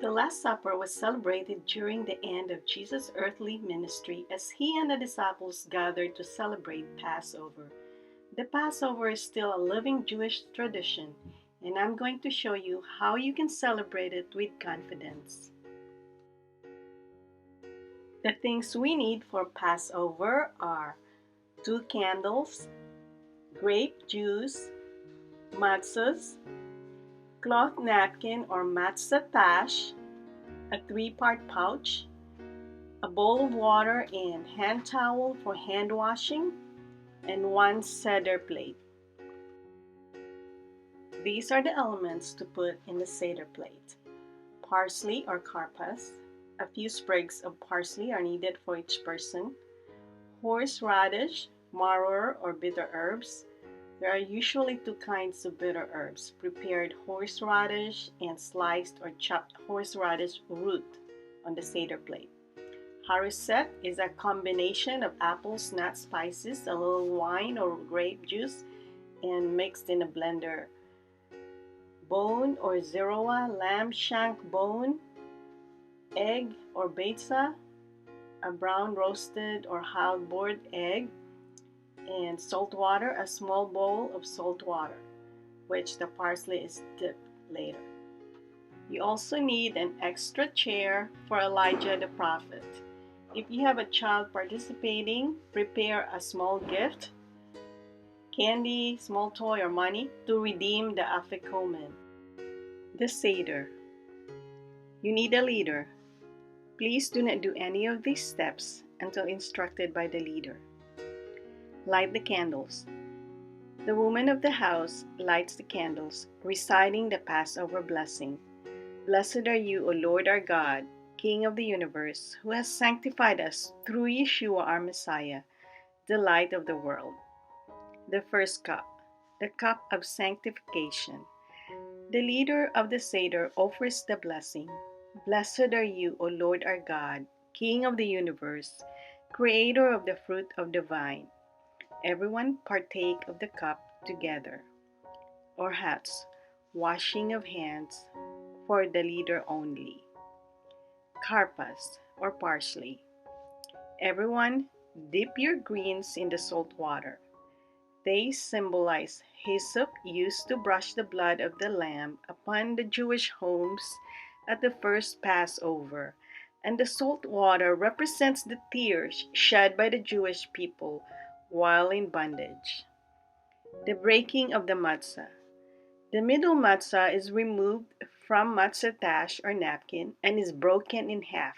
The Last Supper was celebrated during the end of Jesus' earthly ministry as he and the disciples gathered to celebrate Passover. The Passover is still a living Jewish tradition, and I'm going to show you how you can celebrate it with confidence. The things we need for Passover are 2 candles, grape juice, matzahs, cloth napkin or matzah tash, a 3-part pouch, a bowl of water and hand towel for hand washing, and 1 Seder plate. These are the elements to put in the Seder plate. Parsley or karpas. A few sprigs of parsley are needed for each person. Horseradish, maror or bitter herbs. There are usually 2 kinds of bitter herbs, prepared horseradish and sliced or chopped horseradish root on the Seder plate. Haruset is a combination of apples, nuts, spices, a little wine or grape juice, and mixed in a blender. Bone or zeroa, lamb shank bone, egg or betza, a brown roasted or halved boiled egg, and salt water, a small bowl of salt water, which the parsley is dipped later. You also need an extra chair for Elijah the prophet. If you have a child participating, prepare a small gift, candy, small toy, or money to redeem the afikomen. The Seder. You need a leader. Please do not do any of these steps until instructed by the leader. Light the candles. The woman of the house lights the candles, reciting the Passover blessing. Blessed are you, O Lord our God, King of the universe, who has sanctified us through Yeshua our Messiah, the light of the world. The first cup, the cup of sanctification. The leader of the Seder offers the blessing. Blessed are you, O Lord our God, King of the universe, Creator of the fruit of the vine. Everyone partake of the cup together. Or hats, washing of hands for the leader only. Karpas or parsley. Everyone dip your greens in the salt water. They symbolize hyssop used to brush the blood of the lamb upon the Jewish homes at the first Passover, and the salt water represents the tears shed by the Jewish people while in bondage. The breaking of the matzah. The middle matzah is removed from matzah tash or napkin and is broken in half.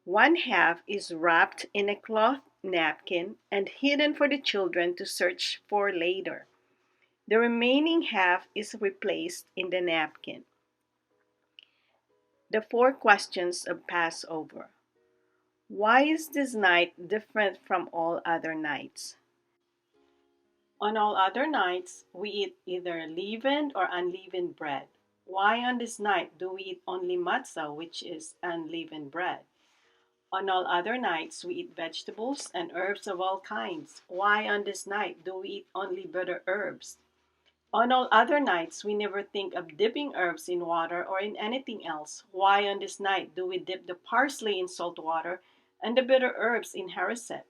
One half is wrapped in a cloth napkin and hidden for the children to search for later. The remaining half is replaced in the napkin. The 4 questions of Passover. Why is this night different from all other nights? On all other nights, we eat either leavened or unleavened bread. Why on this night do we eat only matzah, which is unleavened bread? On all other nights, we eat vegetables and herbs of all kinds. Why on this night do we eat only bitter herbs? On all other nights, we never think of dipping herbs in water or in anything else. Why on this night do we dip the parsley in salt water and the bitter herbs in haruset?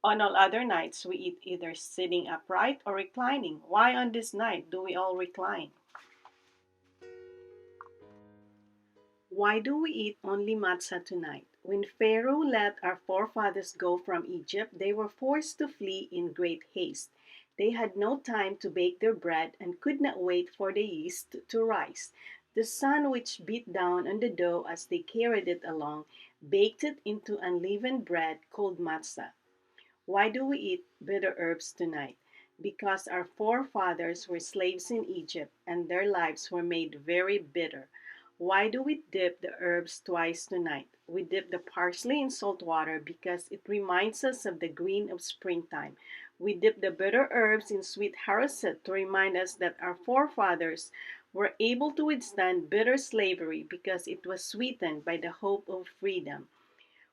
On all other nights, we eat either sitting upright or reclining. Why on this night do we all recline? Why do we eat only matzah tonight? When Pharaoh let our forefathers go from Egypt, they were forced to flee in great haste. They had no time to bake their bread and could not wait for the yeast to rise. The sun, which beat down on the dough as they carried it along, baked it into unleavened bread called matzah. Why do we eat bitter herbs tonight? Because our forefathers were slaves in Egypt and their lives were made very bitter. Why do we dip the herbs twice tonight? We dip the parsley in salt water because it reminds us of the green of springtime. We dip the bitter herbs in sweet haruset to remind us that our forefathers were able to withstand bitter slavery because it was sweetened by the hope of freedom.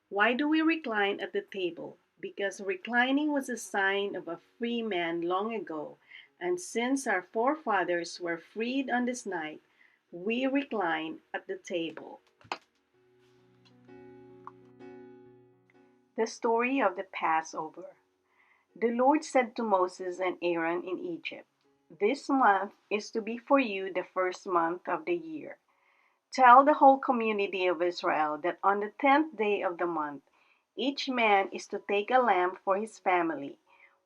Why do we recline at the table? Because reclining was a sign of a free man long ago, and since our forefathers were freed on this night, we recline at the table. The story of the Passover. The Lord said to Moses and Aaron in Egypt, "This month is to be for you the first month of the year. Tell the whole community of Israel that on the 10th day of the month, each man is to take a lamb for his family,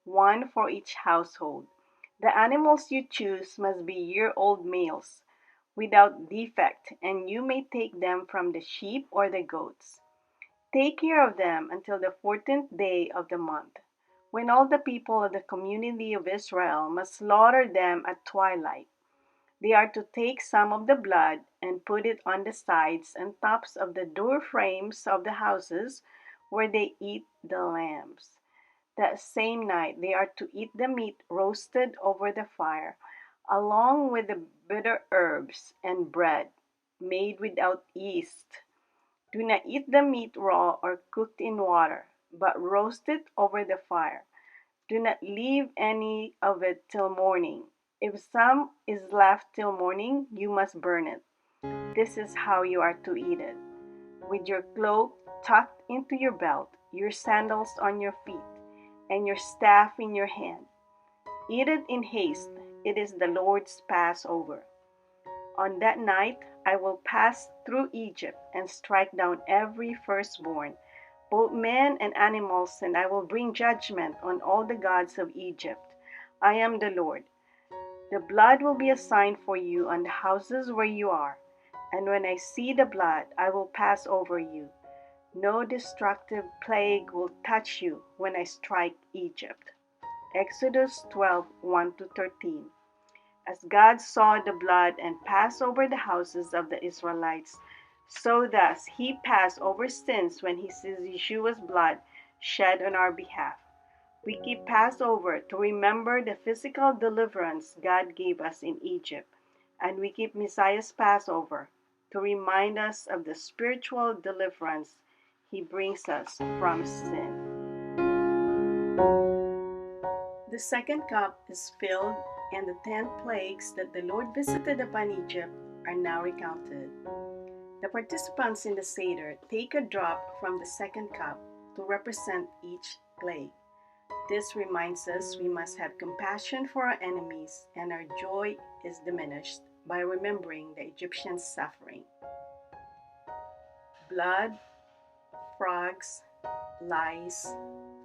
one for each household. The animals you choose must be year-old males, without defect, and you may take them from the sheep or the goats. Take care of them until the 14th day of the month, when all the people of the community of Israel must slaughter them at twilight. They are to take some of the blood and put it on the sides and tops of the door frames of the houses where they eat the lambs. That same night they are to eat the meat roasted over the fire, along with the bitter herbs and bread made without yeast. Do not eat the meat raw or cooked in water, but roast it over the fire. Do not leave any of it till morning. If some is left till morning, you must burn it. This is how you are to eat it: with your cloak tucked into your belt, your sandals on your feet, and your staff in your hand. Eat it in haste. It is the Lord's Passover. On that night I will pass through Egypt and strike down every firstborn, both men and animals, and I will bring judgment on all the gods of Egypt. I am the Lord. The blood will be a sign for you on the houses where you are, and when I see the blood, I will pass over you. No destructive plague will touch you when I strike Egypt." Exodus 12:1-13. As God saw the blood and passed over the houses of the Israelites, so thus he passed over sins when he sees Yeshua's blood shed on our behalf. We keep Passover to remember the physical deliverance God gave us in Egypt, and we keep Messiah's Passover to remind us of the spiritual deliverance he brings us from sin. The second cup is filled, and the 10 plagues that the Lord visited upon Egypt are now recounted. The participants in the Seder take a drop from the second cup to represent each plague. This reminds us we must have compassion for our enemies, and our joy is diminished by remembering the Egyptians' suffering. Blood, frogs, lice,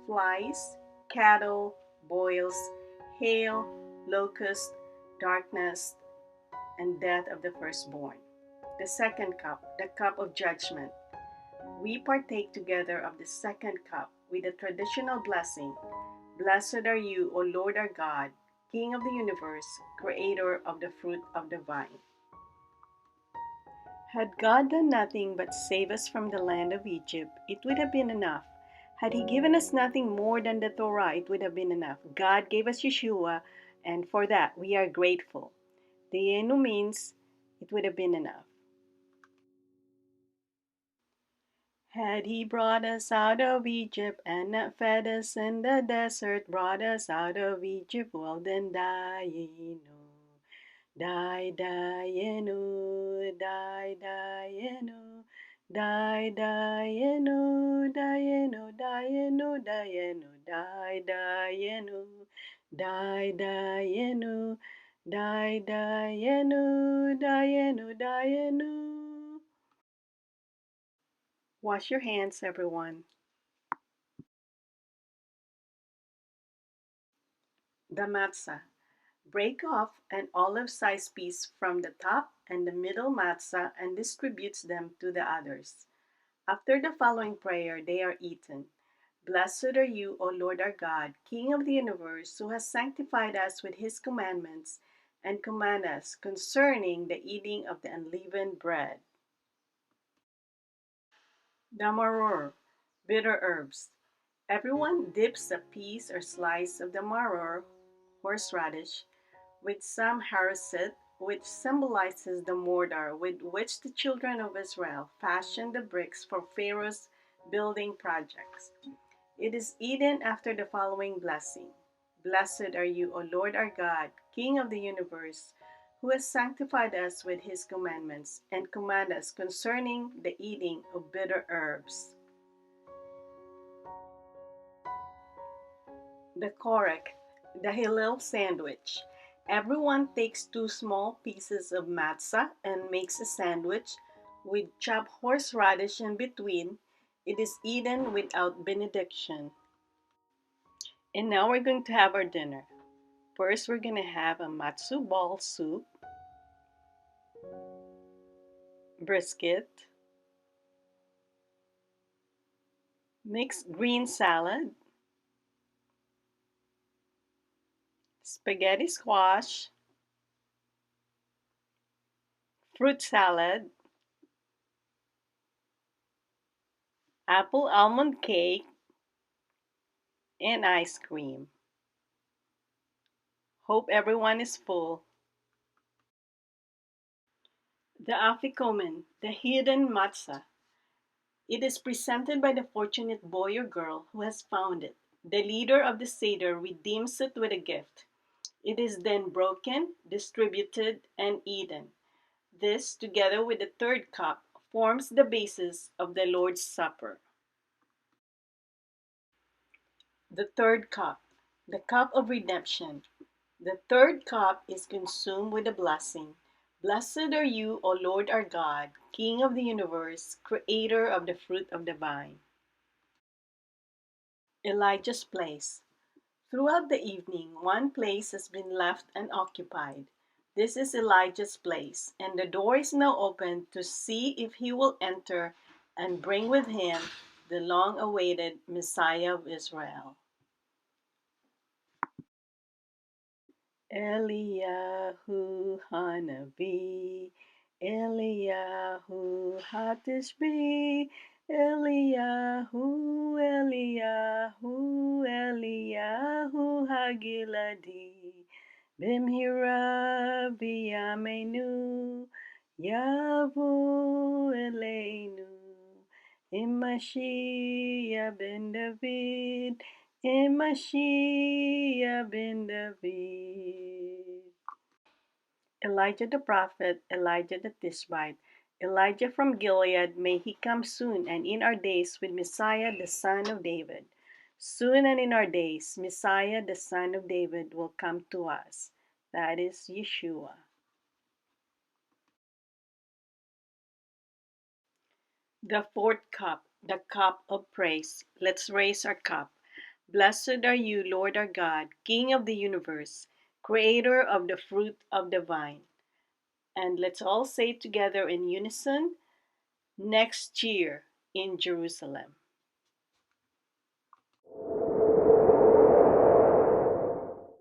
flies, cattle, boils, hail, locust, darkness, and death of the firstborn. The second cup, the cup of judgment. We partake together of the second cup with the traditional blessing. Blessed are you, O Lord our God, King of the universe, creator of the fruit of the vine. Had God done nothing but save us from the land of Egypt, it would have been enough. Had He given us nothing more than the Torah, it would have been enough. God gave us Yeshua, and for that we are grateful. Dayenu means it would have been enough. Had He brought us out of Egypt and not fed us in the desert, brought us out of Egypt, well then Dayenu. Dayenu, Dayenu, Dayenu, Dayenu, Dayenu, Dayenu, Dayenu, Dayenu, Dayenu, Dayenu, Dayenu. Wash your hands, everyone. The matzah. Break off an olive-sized piece from the top and the middle matzah and distributes them to the others. After the following prayer, they are eaten. Blessed are you, O Lord our God, King of the universe, who has sanctified us with his commandments and command us concerning the eating of the unleavened bread. The maror, bitter herbs. Everyone dips a piece or slice of the maror, horseradish, with some haruset, which symbolizes the mortar with which the children of Israel fashioned the bricks for Pharaoh's building projects. It is eaten after the following blessing. Blessed are you, O Lord our God, King of the universe, who has sanctified us with his commandments, and command us concerning the eating of bitter herbs. The korek, the Hillel sandwich. Everyone takes two small pieces of matzah and makes a sandwich with chopped horseradish in between. It is eaten without benediction. And now we're going to have our dinner. First, we're going to have a matzo ball soup, brisket, mixed green salad, spaghetti squash, fruit salad, apple almond cake, and ice cream. Hope everyone is full. The afikomen, the hidden matzah. It is presented by the fortunate boy or girl who has found it. The leader of the Seder redeems it with a gift. It is then broken, distributed, and eaten. This, together with the third cup, forms the basis of the Lord's Supper. The third cup, the cup of redemption. The third cup is consumed with a blessing. Blessed are you, O Lord our God, King of the universe, creator of the fruit of the vine. Elijah's place. Throughout the evening, one place has been left unoccupied. This is Elijah's place, and the door is now open to see if he will enter and bring with him the long awaited Messiah of Israel. Eliyahu Hanavi, Eliyahu Hatishbi, Eliyahu, Eliyahu, Eliyahu Hagiladi, Bimhira Biyamenu, Yavu Eleinu, Imashia ben David, Imashia ben David. Elijah the prophet, Elijah the Tishbite, Elijah from Gilead, may he come soon and in our days with Messiah the son of David. Soon and in our days, Messiah the son of David will come to us. That is Yeshua. The fourth cup, the cup of praise. Let's raise our cup. Blessed are you, Lord our God, King of the universe, creator of the fruit of the vine. And let's all say together in unison, next year in Jerusalem.